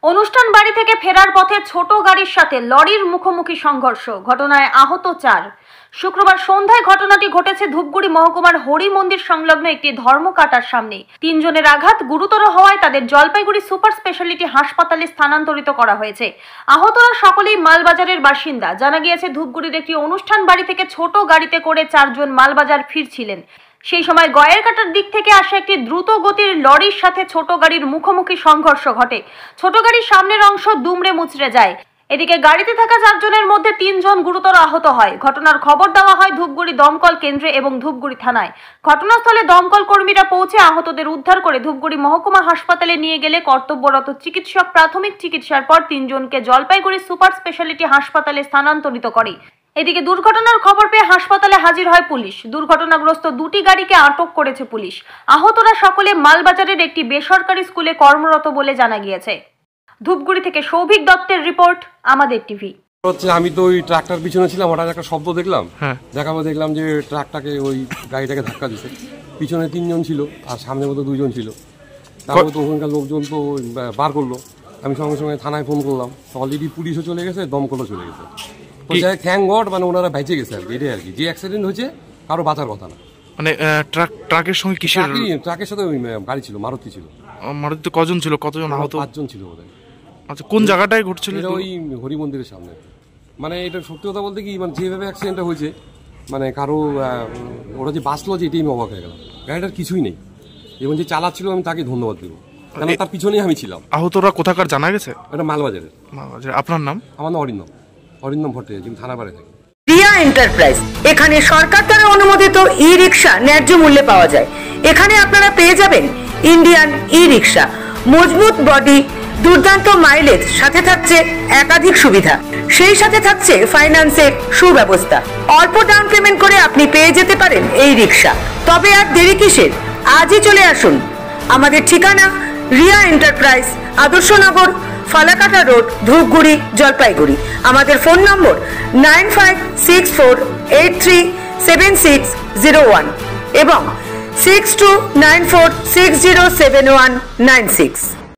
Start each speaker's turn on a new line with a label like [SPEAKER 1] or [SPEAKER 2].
[SPEAKER 1] অনুষ্ঠান বাড়ি থেকে ফেরার পথে ছোট গাড়ির সাথে লরির মুখোমুখি সংঘর্ষ, ঘটনায় আহত 4। শুক্রবার সন্ধ্যায় ঘটনাটি ঘটেছে ধূপগুড়ি মহকুমার হরি মন্দির সংলগ্ন একটি ধর্মকাটার সামনে। 3 জনের আঘাত গুরুতর হওয়ায় তাদের জলপাইগুড়ি সুপার স্পেশালিটি হাসপাতালে স্থানান্তরিত করা হয়েছে। আহতরা সকলেই মালবাজারের বাসিন্দা। জানা গিয়েছে ধূপগুড়ির একটি অনুষ্ঠান বাড়ি থেকে ছোট গাড়িতে করে 4 জন মালবাজার ফিরছিলেন। সেই সময় গয়েরকাটার দিক থেকে আসা একটি দ্রুত গতির লরির সাথে ছোট গাড়ির মুখোমুখি সংঘর্ষ ঘটে। ছোট গাড়ির সামনের অংশ দুমড়ে মুচড়ে যায়। এদিকে গাড়িতে থাকা 4 জনের মধ্যে 3 জন গুরুতর আহত হয়। ঘটনার খবর দেওয়া হয় ধূপগুড়ি দমকল কেন্দ্রে এবং ধূপগুড়ি থানায়। ঘটনাস্থলে দমকল কর্মীরা পৌঁছে আহতদের উদ্ধার করে ধূপগুড়ি মহকুমা হাসপাতালে নিয়ে গেলে কর্তব্যরত চিকিৎসক প্রাথমিক চিকিৎসার পর 3 জনকে জলপাইগুড়ি সুপার স্পেশালিটি হাসপাতালে স্থানান্তরিত করে। এদিকে দুর্ঘটনার খবর পেয়ে হাসপাতালে হাজির হয় পুলিশ। দুর্ঘটনাগ্রস্ত 2টি গাড়িকে আটক করেছে পুলিশ। আহতরা সকলে মালবাজারের একটি বেসরকারি স্কুলে কর্মরত বলে জানা গিয়েছে। ধূপগুড়ি থেকে সৌভিক দত্তের রিপোর্ট, আমাদের টিভি।
[SPEAKER 2] আমি তো ওই ট্রাকটার পিছনে ছিলাম, হঠাৎ একটা শব্দ দেখলাম, দেখলাম যে ট্রাকটাকে ওই গাড়িটাকে ধাক্কা দিচ্ছে। পিছনে 3 জন ছিল আর সামনের মতো 2 জন ছিল। তারপরে তো ওখানকার লোকজন তো বার করলো। আমি সঙ্গে সঙ্গে থানায় ফোন করলাম, অলরেডি পুলিশও চলে গেছে, দমকলও চলে গেছে। থ্যাংক গড, মানে ওনারা বেঁচে গেছে আর কি। এটাই আর কি, যে অ্যাক্সিডেন্ট হয়েছে কারো বাঁচার কথা না।
[SPEAKER 3] মানে ট্রাকের সঙ্গে কিসের?
[SPEAKER 2] ট্রাকের সাথে ওই গাড়ি ছিল, মারুতি ছিল।
[SPEAKER 3] মারুতি কজন ছিল? কতজন আহত?
[SPEAKER 2] 5 জন ছিল বোধহয়।
[SPEAKER 3] আচ্ছা, কোন জায়গাটায় ঘটছিল?
[SPEAKER 2] এটা ওই হরি মন্দিরের সামনে। মানে এটা সত্যি কথা বলতে কি, মানে যেভাবে অ্যাক্সিডেন্টটা হয়েছে, মানে কারো ওরা যে বাঁচলো যে, এটাই আমি অবাক হয়ে গেলাম। গাড়িটার কিছুই নেই এবং যে চালাচ্ছিল আমি তাকে ধন্যবাদ দেবো, কারণ তার পিছনেই আমি ছিলাম।
[SPEAKER 3] আহতরা কোথাকার জানা গেছে?
[SPEAKER 2] এটা মালবাজারের।
[SPEAKER 3] আপনার নাম?
[SPEAKER 2] আমার নাম অরিন্দম ভট্টাচার্য, আমি থানা বাড়ি থাকি।
[SPEAKER 4] রিয়া এন্টারপ্রাইজ, এখানে সরকার দ্বারা অনুমোদিত ই রিক্সা ন্যায্য মূল্যে পাওয়া যায়। এখানে আপনারা পেয়ে যাবেন ইন্ডিয়ান ই রিক্সা, মজবুত বডি, দুর্দান্ত মাইলেজ, সাথে থাকছে একাধিক সুবিধা। সেই সাথে থাকছে ফাইন্যান্সের সুব্যবস্থা। অল্প ডাউন পেমেন্ট করে আপনি পেয়ে যেতে পারেন এই রিক্সা। তবে আর দেরি কিসের? আজই চলে আসুন। আমাদের ঠিকানা রিয়া এন্টারপ্রাইজ, আদর্শনগর, ফালাকাটা রোড, ধূপগুড়ি, জলপাইগুড়ি। আমাদের ফোন নম্বর 9564837601 এবং 6294607196।